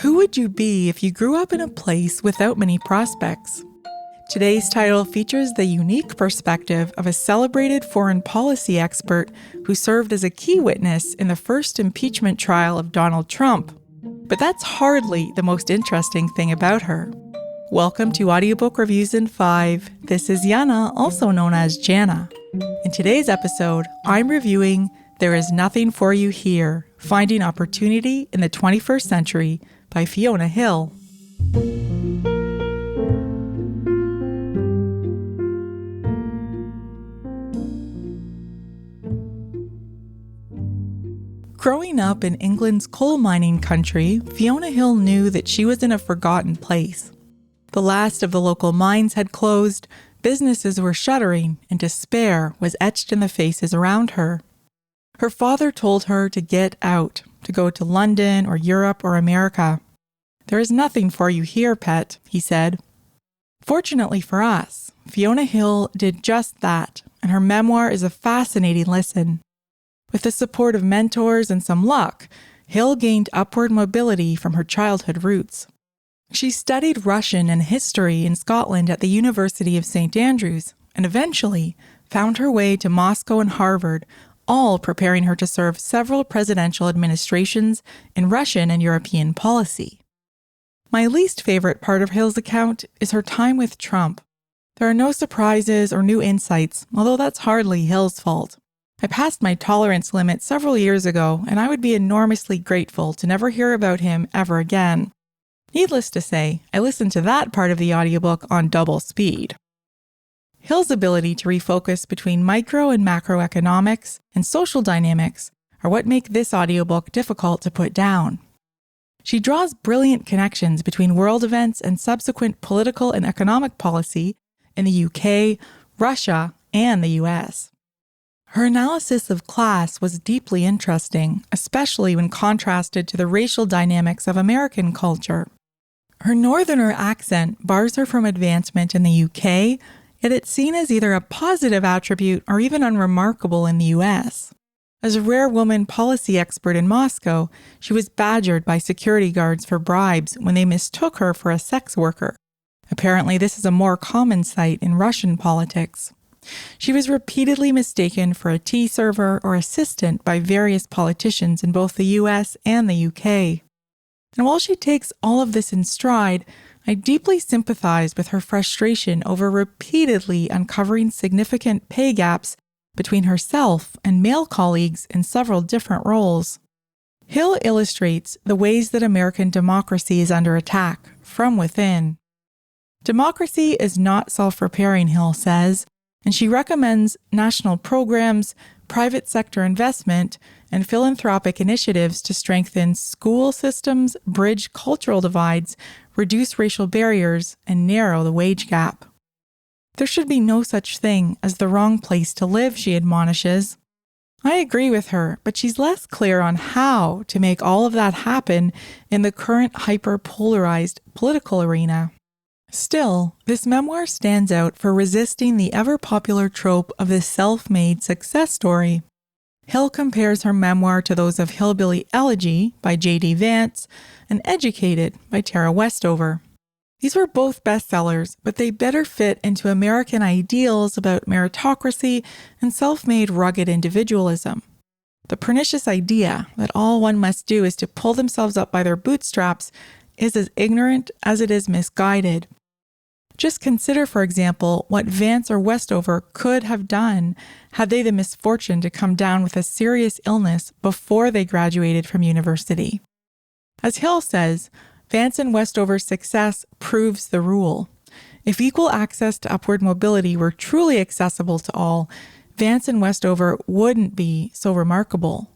Who would you be if you grew up in a place without many prospects? Today's title features the unique perspective of a celebrated foreign policy expert who served as a key witness in the first impeachment trial of Donald Trump. But that's hardly the most interesting thing about her. Welcome to Audiobook Reviews in 5. This is Yana, also known as Jana. In today's episode, I'm reviewing There Is Nothing for You Here, Finding Opportunity in the 21st Century by Fiona Hill. Growing up in England's coal mining country, Fiona Hill knew that she was in a forgotten place. The last of the local mines had closed, businesses were shuttering, and despair was etched in the faces around her. Her father told her to get out, to go to London or Europe or America. "There is nothing for you here, pet," he said. Fortunately for us, Fiona Hill did just that, and her memoir is a fascinating listen. With the support of mentors and some luck, Hill gained upward mobility from her childhood roots. She studied Russian and history in Scotland at the University of St. Andrews, and eventually found her way to Moscow and Harvard, all preparing her to serve several presidential administrations in Russian and European policy. My least favorite part of Hill's account is her time with Trump. There are no surprises or new insights, although that's hardly Hill's fault. I passed my tolerance limit several years ago, and I would be enormously grateful to never hear about him ever again. Needless to say, I listened to that part of the audiobook on double speed. Hill's ability to refocus between micro and macroeconomics and social dynamics are what make this audiobook difficult to put down. She draws brilliant connections between world events and subsequent political and economic policy in the UK, Russia, and the US. Her analysis of class was deeply interesting, especially when contrasted to the racial dynamics of American culture. Her northerner accent bars her from advancement in the UK, yet it's seen as either a positive attribute or even unremarkable in the US. As a rare woman policy expert in Moscow, she was badgered by security guards for bribes when they mistook her for a sex worker. Apparently, this is a more common sight in Russian politics. She was repeatedly mistaken for a tea server or assistant by various politicians in both the US and the UK. And while she takes all of this in stride, I deeply sympathize with her frustration over repeatedly uncovering significant pay gaps between herself and male colleagues in several different roles. Hill illustrates the ways that American democracy is under attack from within. Democracy is not self-repairing, Hill says, and she recommends national programs, private sector investment, and philanthropic initiatives to strengthen school systems, bridge cultural divides, reduce racial barriers, and narrow the wage gap. There should be no such thing as the wrong place to live, she admonishes. I agree with her, but she's less clear on how to make all of that happen in the current hyper-polarized political arena. Still, this memoir stands out for resisting the ever-popular trope of the self-made success story. Hill compares her memoir to those of Hillbilly Elegy by J.D. Vance and Educated by Tara Westover. These were both bestsellers, but they better fit into American ideals about meritocracy and self-made rugged individualism. The pernicious idea that all one must do is to pull themselves up by their bootstraps is as ignorant as it is misguided. Just consider, for example, what Vance or Westover could have done had they the misfortune to come down with a serious illness before they graduated from university. As Hill says, Vance and Westover's success proves the rule. If equal access to upward mobility were truly accessible to all, Vance and Westover wouldn't be so remarkable.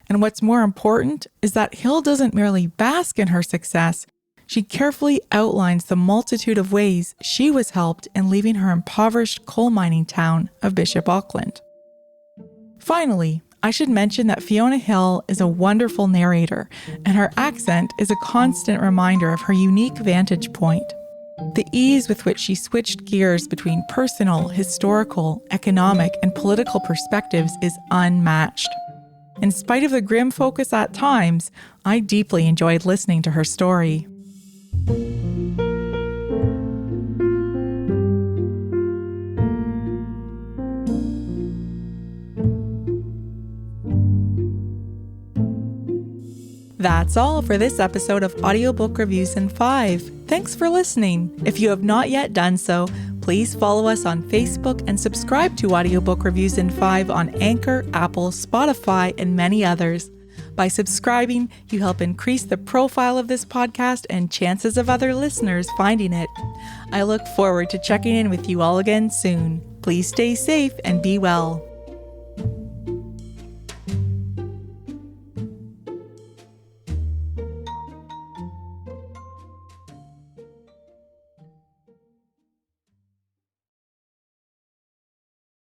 And what's more important is that Hill doesn't merely bask in her success, she carefully outlines the multitude of ways she was helped in leaving her impoverished coal mining town of Bishop Auckland. Finally, I should mention that Fiona Hill is a wonderful narrator, and her accent is a constant reminder of her unique vantage point. The ease with which she switched gears between personal, historical, economic, and political perspectives is unmatched. In spite of the grim focus at times, I deeply enjoyed listening to her story. That's all for this episode of Audiobook Reviews in 5. Thanks for listening. If you have not yet done so, please follow us on Facebook and subscribe to Audiobook Reviews in 5 on Anchor, Apple, Spotify, and many others. By subscribing, you help increase the profile of this podcast and chances of other listeners finding it. I look forward to checking in with you all again soon. Please stay safe and be well.